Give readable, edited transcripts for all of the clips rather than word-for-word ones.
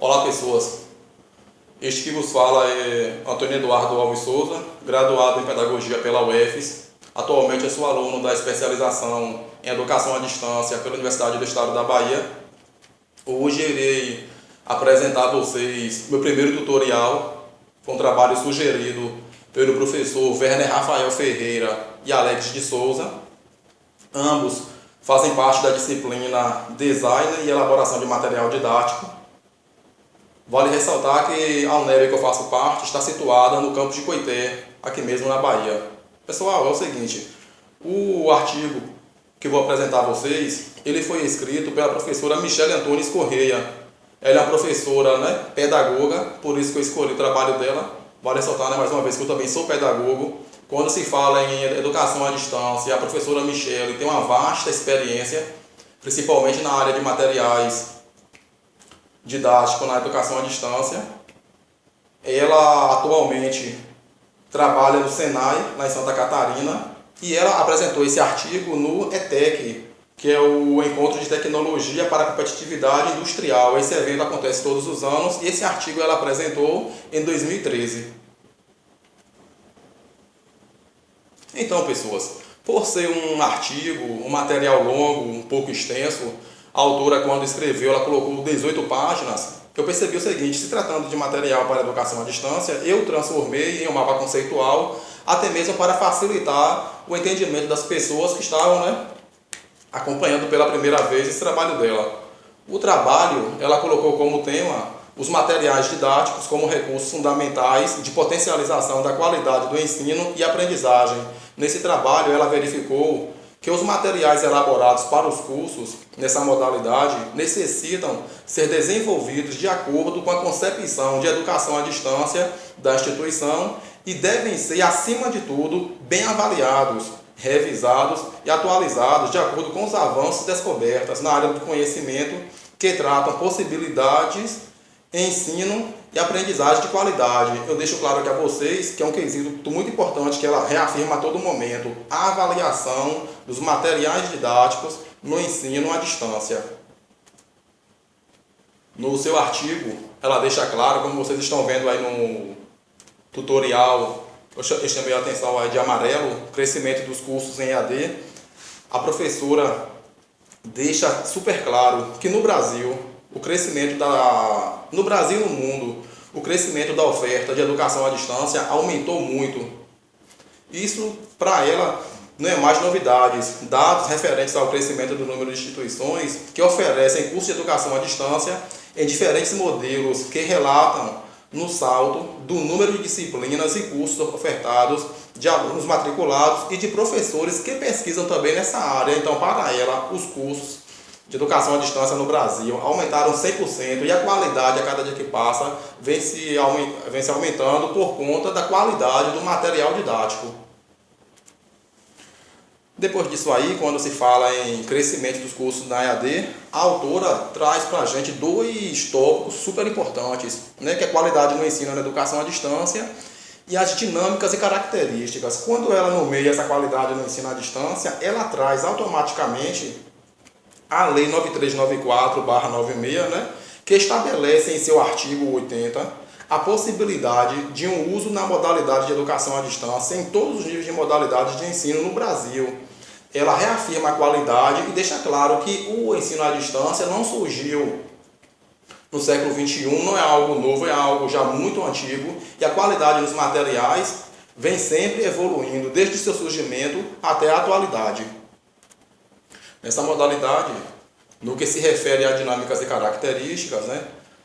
Olá, pessoas. Este que vos fala é Antônio Eduardo Alves Souza, graduado em Pedagogia pela UFES. Atualmente eu sou aluno da especialização em Educação à Distância pela Universidade do Estado da Bahia. Hoje irei apresentar a vocês meu primeiro tutorial, com um trabalho sugerido pelo professor Werner Rafael Ferreira e Alex de Souza. Ambos fazem parte da disciplina Design e Elaboração de Material Didático. Vale ressaltar que a UNEB que eu faço parte está situada no campus de Coité, aqui mesmo na Bahia. Pessoal, é o seguinte, o artigo que eu vou apresentar a vocês, ele foi escrito pela professora Michele Antunes Correia. Ela é uma professora, pedagoga, por isso que eu escolhi o trabalho dela. Vale ressaltar, mais uma vez, que eu também sou pedagogo. Quando se fala em educação à distância, a professora Michele tem uma vasta experiência, principalmente na área de materiais didático na educação à distância. Ela atualmente trabalha no Senai, lá em Santa Catarina, e ela apresentou esse artigo no ETEC, que é o Encontro de Tecnologia para a Competitividade Industrial. Esse evento acontece todos os anos e esse artigo ela apresentou em 2013. Então, pessoas, por ser um artigo, um material longo, um pouco extenso, a autora, quando escreveu, ela colocou 18 páginas. Eu percebi o seguinte: se tratando de material para educação à distância, eu transformei em um mapa conceitual, até mesmo para facilitar o entendimento das pessoas que estavam acompanhando pela primeira vez esse trabalho dela. O trabalho, ela colocou como tema os materiais didáticos como recursos fundamentais de potencialização da qualidade do ensino e aprendizagem. Nesse trabalho, ela verificou que os materiais elaborados para os cursos nessa modalidade necessitam ser desenvolvidos de acordo com a concepção de educação à distância da instituição e devem ser, acima de tudo, bem avaliados, revisados e atualizados de acordo com os avanços e descobertas na área do conhecimento que tratam possibilidades em ensino e aprendizagem de qualidade. Eu deixo claro aqui a vocês que é um quesito muito importante que ela reafirma a todo momento: a avaliação dos materiais didáticos no ensino à distância. No seu artigo, ela deixa claro, como vocês estão vendo aí no tutorial, eu chamei a atenção aí de amarelo, crescimento dos cursos em EAD. A professora deixa super claro que no Brasil, no Brasil e no mundo, o crescimento da oferta de educação à distância aumentou muito. Isso, para ela, não é mais novidades. Dados referentes ao crescimento do número de instituições que oferecem cursos de educação à distância em diferentes modelos que relatam no salto do número de disciplinas e cursos ofertados, de alunos matriculados e de professores que pesquisam também nessa área. Então, para ela, os cursos de educação à distância no Brasil aumentaram 100% e a qualidade, a cada dia que passa, vem se aumentando por conta da qualidade do material didático. Depois disso aí, quando se fala em crescimento dos cursos na EAD, a autora traz para a gente dois tópicos super importantes, que é a qualidade no ensino na educação à distância e as dinâmicas e características. Quando ela nomeia essa qualidade no ensino à distância, ela traz automaticamente a Lei 9394/96, que estabelece em seu artigo 80 a possibilidade de um uso na modalidade de educação à distância em todos os níveis de modalidades de ensino no Brasil. Ela reafirma a qualidade e deixa claro que o ensino à distância não surgiu no século XXI, não é algo novo, é algo já muito antigo, e a qualidade dos materiais vem sempre evoluindo, desde o seu surgimento até a atualidade. Nessa modalidade, no que se refere a dinâmicas e características,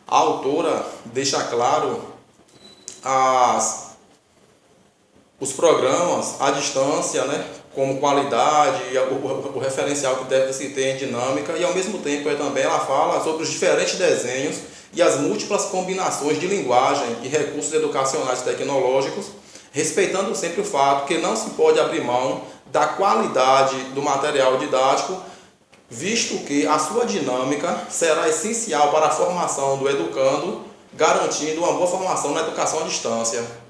a autora deixa claro os programas à distância, como qualidade, o referencial que deve se ter em dinâmica, e ao mesmo tempo também ela fala sobre os diferentes desenhos e as múltiplas combinações de linguagem e recursos educacionais e tecnológicos, respeitando sempre o fato que não se pode abrir mão da qualidade do material didático, visto que a sua dinâmica será essencial para a formação do educando, garantindo uma boa formação na educação à distância.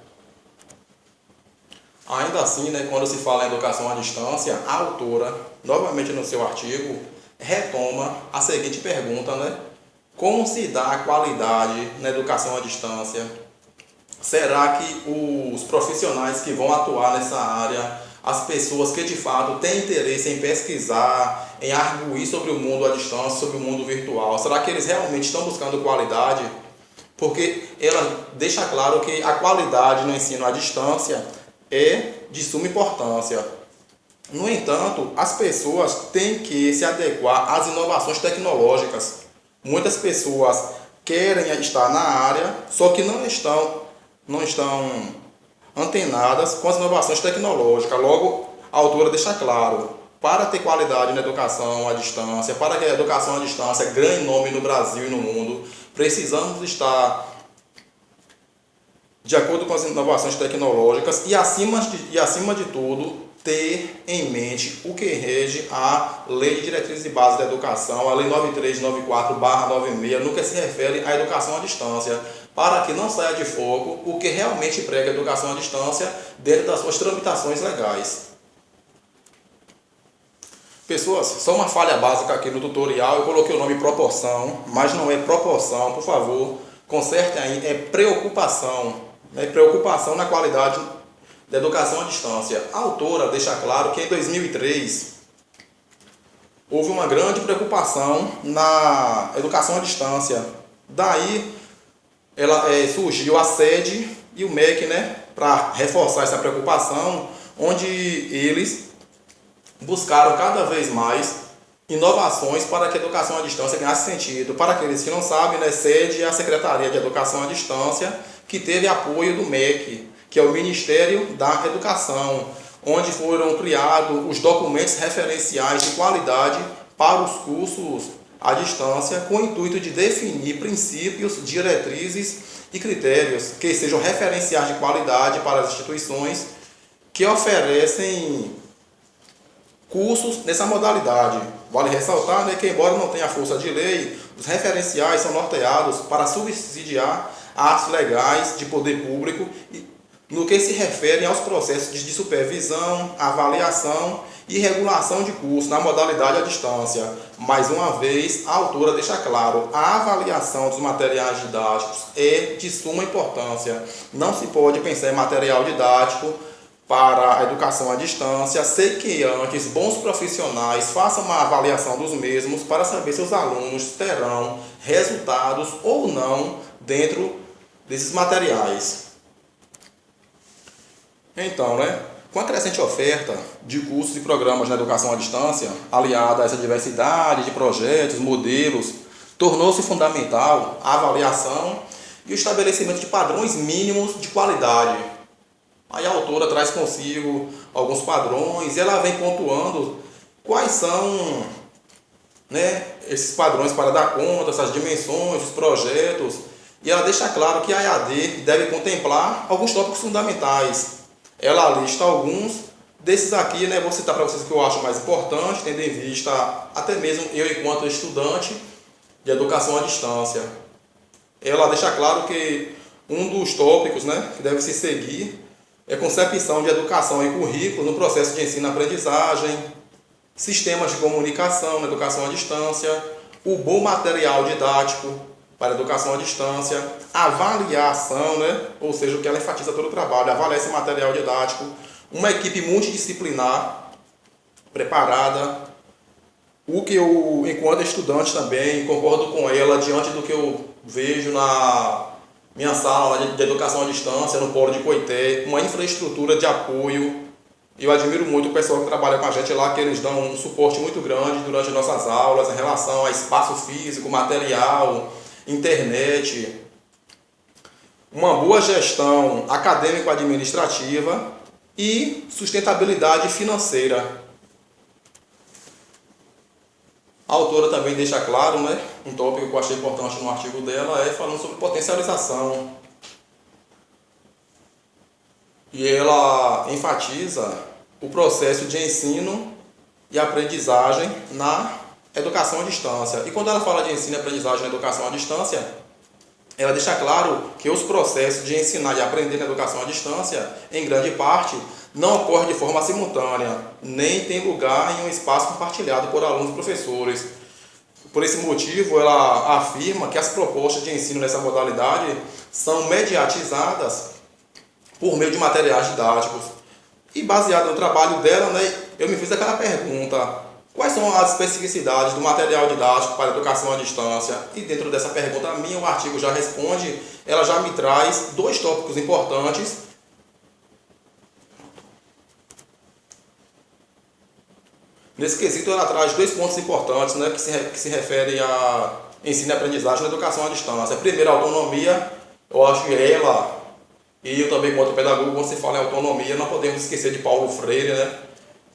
Ainda assim, quando se fala em educação à distância, a autora, novamente no seu artigo, retoma a seguinte pergunta, Como se dá a qualidade na educação à distância? Será que os profissionais que vão atuar nessa área, as pessoas que de fato têm interesse em pesquisar, em arguir sobre o mundo à distância, sobre o mundo virtual, será que eles realmente estão buscando qualidade? Porque ela deixa claro que a qualidade no ensino à distância é de suma importância. No entanto, as pessoas têm que se adequar às inovações tecnológicas. Muitas pessoas querem estar na área, só que não estão antenadas com as inovações tecnológicas. Logo, a autora deixa claro, para ter qualidade na educação à distância, para que a educação à distância ganhe nome no Brasil e no mundo, precisamos estar de acordo com as inovações tecnológicas e acima de tudo, ter em mente o que rege a Lei de Diretrizes e Bases da Educação, a Lei 9394/96, no que se refere à educação à distância, para que não saia de foco o que realmente prega a educação à distância dentro das suas tramitações legais. Pessoas, só uma falha básica aqui no tutorial, eu coloquei o nome proporção, mas não é proporção, por favor, consertem aí, é preocupação, né? Preocupação na qualidade da educação à distância. A autora deixa claro que em 2003 houve uma grande preocupação na educação à distância. Daí surgiu a SEDE e o MEC, né, para reforçar essa preocupação, onde eles buscaram cada vez mais inovações para que a educação à distância ganhasse sentido. Para aqueles que não sabem, né, SEDE é a Secretaria de Educação à Distância, que teve apoio do MEC, que é o Ministério da Educação, onde foram criados os documentos referenciais de qualidade para os cursos à distância, com o intuito de definir princípios, diretrizes e critérios que sejam referenciais de qualidade para as instituições que oferecem cursos nessa modalidade. Vale ressaltar, né, que, embora não tenha força de lei, os referenciais são norteados para subsidiar atos legais de poder público no que se refere aos processos de supervisão, avaliação e regulação de curso na modalidade à distância. Mais uma vez, a autora deixa claro, a avaliação dos materiais didáticos é de suma importância. Não se pode pensar em material didático para a educação à distância, sem que antes bons profissionais façam uma avaliação dos mesmos para saber se os alunos terão resultados ou não dentro desses materiais. Então, né, com a crescente oferta de cursos e programas na educação à distância, aliada a essa diversidade de projetos, modelos, tornou-se fundamental a avaliação e o estabelecimento de padrões mínimos de qualidade. Aí a autora traz consigo alguns padrões e ela vem pontuando quais são, né, esses padrões para dar conta, essas dimensões, os projetos, e ela deixa claro que a EAD deve contemplar alguns tópicos fundamentais. Ela lista alguns desses aqui, né? Vou citar para vocês o que eu acho mais importante, tendo em vista até mesmo eu enquanto estudante de educação à distância. Ela deixa claro que um dos tópicos, né, que deve se seguir é concepção de educação e currículo no processo de ensino-aprendizagem, sistemas de comunicação na educação à distância, o bom material didático para a educação à distância, avaliação, né? Ou seja, o que ela enfatiza todo o trabalho, avaliar esse material didático, uma equipe multidisciplinar preparada, o que eu, enquanto estudante também, concordo com ela diante do que eu vejo na minha sala de educação à distância, no Polo de Coité, uma infraestrutura de apoio. Eu admiro muito o pessoal que trabalha com a gente lá, que eles dão um suporte muito grande durante nossas aulas em relação a espaço físico, material, internet, uma boa gestão acadêmico-administrativa e sustentabilidade financeira. A autora também deixa claro, né, um tópico que eu achei importante no artigo dela é falando sobre potencialização. E ela enfatiza o processo de ensino e aprendizagem na educação à distância. E quando ela fala de ensino e aprendizagem na educação à distância, ela deixa claro que os processos de ensinar e aprender na educação à distância, em grande parte, não ocorrem de forma simultânea, nem tem lugar em um espaço compartilhado por alunos e professores. Por esse motivo, ela afirma que as propostas de ensino nessa modalidade são mediatizadas por meio de materiais didáticos. E baseado no trabalho dela, né, eu me fiz aquela pergunta: quais são as especificidades do material didático para a educação à distância? E dentro dessa pergunta minha, o artigo já responde, ela já me traz dois tópicos importantes. Nesse quesito, ela traz dois pontos importantes, né, que se referem a ensino e aprendizagem na educação à distância. Primeiro, a autonomia. Eu acho que ela, e eu também, como pedagogo, quando se fala em autonomia, não podemos esquecer de Paulo Freire, né,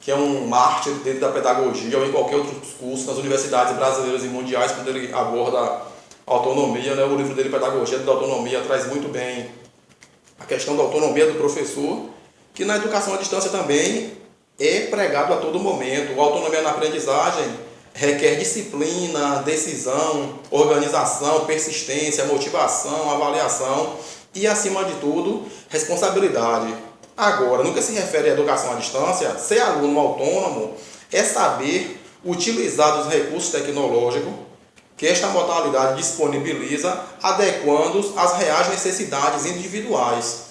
que é um mártir dentro da pedagogia ou em qualquer outro curso nas universidades brasileiras e mundiais, quando ele aborda a autonomia, né, o livro dele, Pedagogia da Autonomia, traz muito bem a questão da autonomia do professor, que na educação à distância também é pregado a todo momento. A autonomia na aprendizagem requer disciplina, decisão, organização, persistência, motivação, avaliação e, acima de tudo, responsabilidade. Agora, no que se refere à educação à distância, ser aluno autônomo é saber utilizar os recursos tecnológicos que esta modalidade disponibiliza, adequando-os às reais necessidades individuais.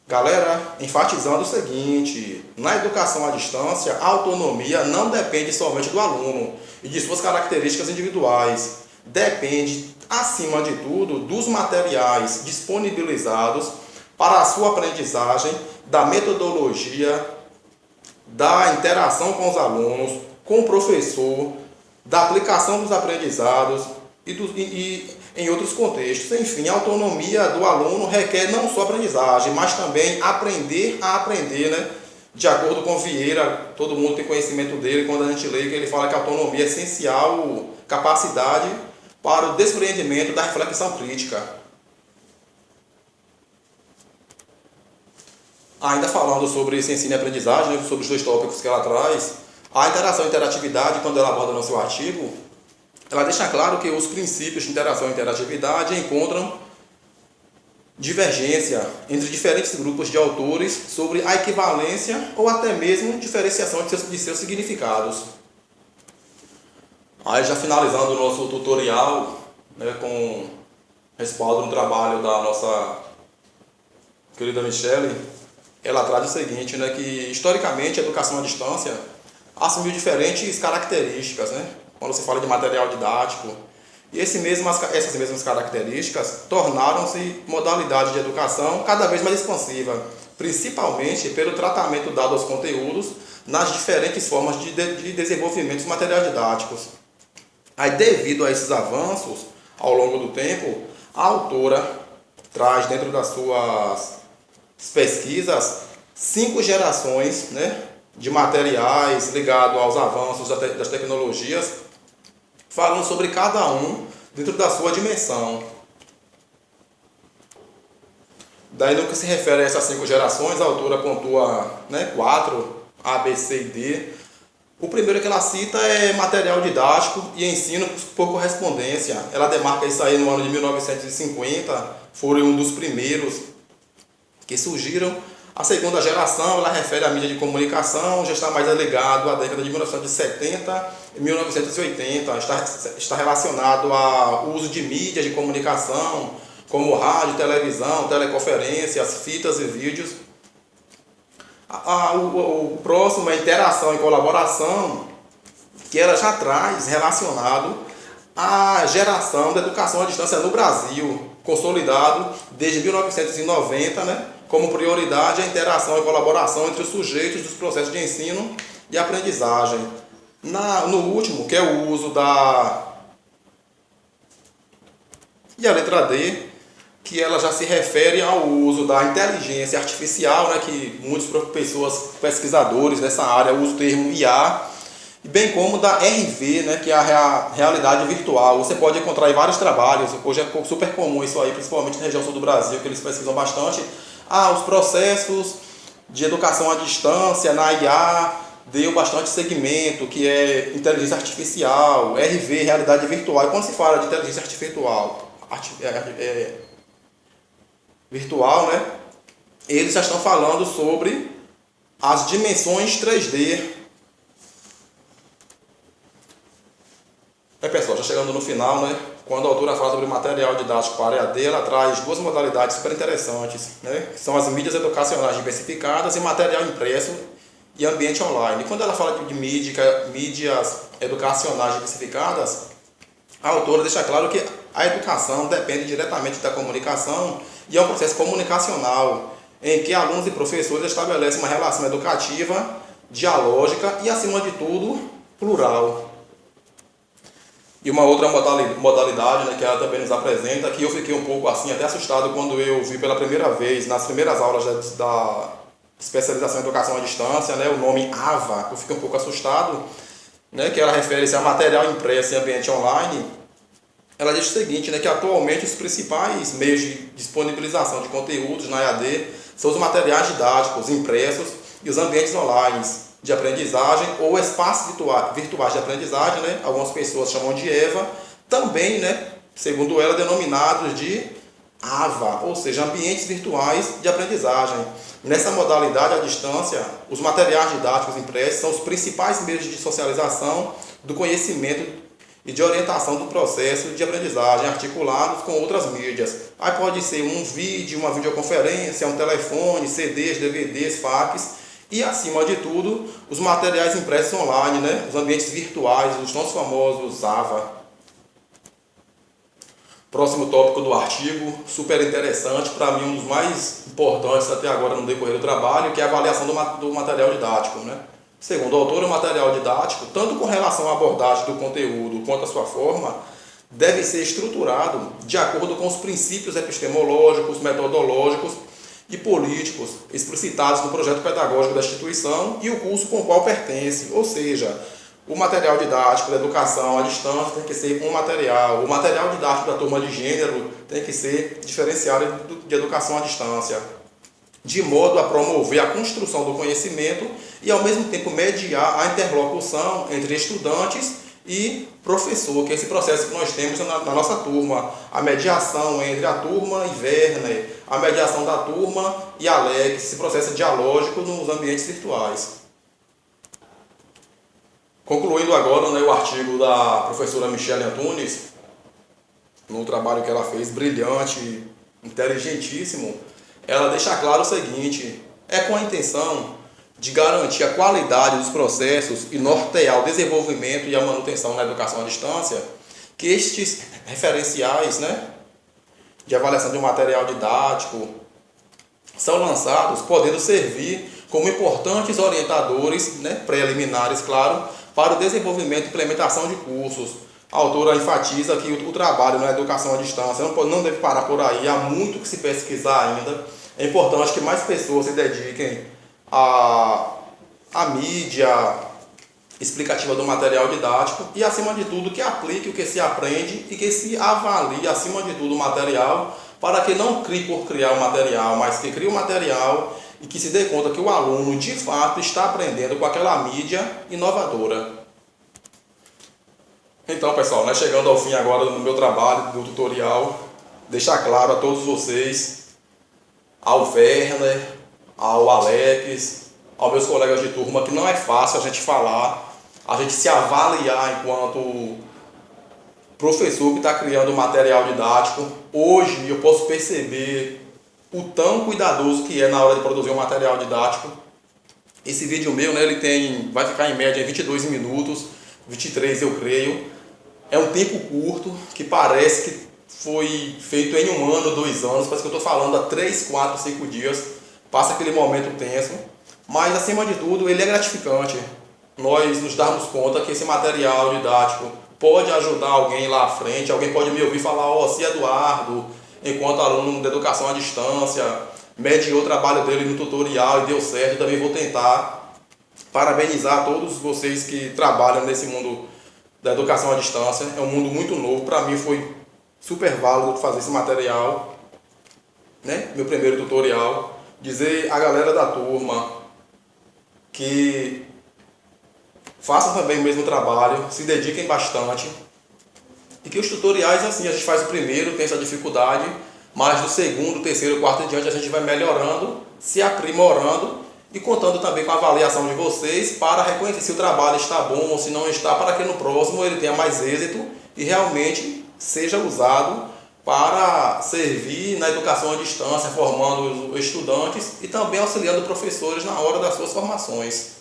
Galera, enfatizando o seguinte: na educação à distância, a autonomia não depende somente do aluno e de suas características individuais. Depende, acima de tudo, dos materiais disponibilizados para a sua aprendizagem, da metodologia, da interação com os alunos, com o professor, da aplicação dos aprendizados e em outros contextos. Enfim, a autonomia do aluno requer não só aprendizagem, mas também aprender a aprender, né? De acordo com Vieira, todo mundo tem conhecimento dele, quando a gente lê que ele fala que a autonomia é essencial, capacidade para o despreendimento da reflexão crítica. Ainda falando sobre esse ensino e aprendizagem, né, sobre os dois tópicos que ela traz, a interação e interatividade, quando ela aborda no seu artigo, ela deixa claro que os princípios de interação e interatividade encontram divergência entre diferentes grupos de autores sobre a equivalência ou até mesmo diferenciação de seus significados. Aí, já finalizando o nosso tutorial, né, com respaldo no trabalho da nossa querida Michele, ela traz o seguinte, né, que historicamente a educação à distância assumiu diferentes características, né, quando se fala de material didático, e essas mesmas características tornaram-se modalidade de educação cada vez mais expansiva, principalmente pelo tratamento dado aos conteúdos nas diferentes formas de desenvolvimento dos materiais didáticos. Aí, devido a esses avanços, ao longo do tempo, a autora traz dentro das suas pesquisas 5 gerações, né, de materiais ligados aos avanços das tecnologias, falando sobre cada um dentro da sua dimensão. Daí, no que se refere a essas 5 gerações, a autora pontua, né, 4, A, B, C e D. O primeiro que ela cita é material didático e ensino por correspondência. Ela demarca isso aí no ano de 1950, foram um dos primeiros que surgiram. A segunda geração, ela refere à mídia de comunicação, já está mais ligado à década de 1970 e 1980, está relacionado ao uso de mídias de comunicação, como rádio, televisão, teleconferências, fitas e vídeos. O próximo é interação e colaboração, que ela já traz relacionado à geração da educação à distância no Brasil, consolidado desde 1990, né, como prioridade a interação e colaboração entre os sujeitos dos processos de ensino e aprendizagem. No último, que é o uso da... E a letra D, que ela já se refere ao uso da inteligência artificial, né, que muitas pessoas, pesquisadores dessa área usam o termo IA, bem como da RV, né, que é a realidade virtual. Você pode encontrar em vários trabalhos, hoje é super comum isso aí, principalmente na região sul do Brasil, que eles pesquisam bastante. Os processos de educação à distância na IA deu bastante segmento, que é inteligência artificial, RV, realidade virtual. E quando se fala de inteligência virtual, né, eles já estão falando sobre as dimensões 3D Pessoal, já chegando no final, né? Quando a autora fala sobre material didático para EAD, ela traz duas modalidades super interessantes, né? Que são as mídias educacionais diversificadas e material impresso e ambiente online. E quando ela fala de mídias educacionais diversificadas, a autora deixa claro que a educação depende diretamente da comunicação e é um processo comunicacional em que alunos e professores estabelecem uma relação educativa, dialógica e, acima de tudo, plural. E uma outra modalidade, né, que ela também nos apresenta, que eu fiquei um pouco assim, até assustado quando eu vi pela primeira vez, nas primeiras aulas da especialização em educação à distância, né, o nome AVA, eu fiquei um pouco assustado, né, que ela refere-se a material impresso em ambiente online. Ela diz o seguinte, né, que atualmente os principais meios de disponibilização de conteúdos na EAD são os materiais didáticos impressos e os ambientes online de aprendizagem ou espaços virtuais de aprendizagem, né? Algumas pessoas chamam de EVA, também, né, segundo ela, denominados de AVA, ou seja, ambientes virtuais de aprendizagem. Nessa modalidade à distância, os materiais didáticos impressos são os principais meios de socialização do conhecimento e de orientação do processo de aprendizagem, articulados com outras mídias. Aí pode ser um vídeo, uma videoconferência, um telefone, CDs, DVDs, fax, e, acima de tudo, os materiais impressos online, né? Os ambientes virtuais, os tão famosos AVA. Próximo tópico do artigo, super interessante, para mim um dos mais importantes até agora no decorrer do trabalho, que é a avaliação do material didático, né? Segundo o autor, o material didático, tanto com relação à abordagem do conteúdo quanto à sua forma, deve ser estruturado de acordo com os princípios epistemológicos, metodológicos e políticos explicitados no projeto pedagógico da instituição e o curso com o qual pertence. Ou seja, o material didático da educação à distância tem que ser um material, o material didático da turma de gênero tem que ser diferenciado de educação à distância, de modo a promover a construção do conhecimento e, ao mesmo tempo, mediar a interlocução entre estudantes e professor, que é esse processo que nós temos na nossa turma, a mediação entre a turma e Werner, a mediação da turma e Alex, esse processo dialógico nos ambientes virtuais. Concluindo agora, né, o artigo da professora Michele Antunes, no trabalho que ela fez, brilhante, inteligentíssimo, ela deixa claro o seguinte: é com a intenção de garantir a qualidade dos processos e nortear o desenvolvimento e a manutenção na educação à distância, que estes referenciais, né, de avaliação de um material didático são lançados, podendo servir como importantes orientadores, né, preliminares, claro, para o desenvolvimento e implementação de cursos. A autora enfatiza que o trabalho na educação à distância não deve parar por aí, há muito que se pesquisar ainda. É importante que mais pessoas se dediquem à mídia explicativa do material didático e, acima de tudo, que aplique o que se aprende e que se avalie, acima de tudo, o material, para que não crie por criar o material, mas que crie o material e que se dê conta que o aluno, de fato, está aprendendo com aquela mídia inovadora. Então, pessoal, né, chegando ao fim agora do meu trabalho, do tutorial, deixar claro a todos vocês, ao Werner, ao Alex, aos meus colegas de turma, que não é fácil a gente falar, a gente se avaliar enquanto professor que está criando material didático. Hoje eu posso perceber o tão cuidadoso que é na hora de produzir um material didático. Esse vídeo meu, né, vai ficar em média 22 minutos, 23 eu creio. É um tempo curto, que parece que foi feito em 1 ano, 2 anos, parece que eu estou falando há 3, 4, 5 dias, passa aquele momento tenso, mas, acima de tudo, ele é gratificante. Nós nos darmos conta que esse material didático pode ajudar alguém lá à frente, alguém pode me ouvir falar: ó, se Eduardo, enquanto aluno de educação à distância, mediou o trabalho dele no tutorial e deu certo, eu também vou tentar. Parabenizar todos vocês que trabalham nesse mundo da educação à distância, é um mundo muito novo, para mim foi super válido fazer esse material, né? Meu primeiro tutorial. Dizer à galera da turma que façam também o mesmo trabalho, se dediquem bastante, e que os tutoriais, assim, a gente faz o primeiro, tem essa dificuldade, mas do segundo, terceiro, quarto em diante a gente vai melhorando, se aprimorando e contando também com a avaliação de vocês para reconhecer se o trabalho está bom ou se não está, para que no próximo ele tenha mais êxito e realmente seja usado para servir na educação à distância, formando os estudantes e também auxiliando professores na hora das suas formações.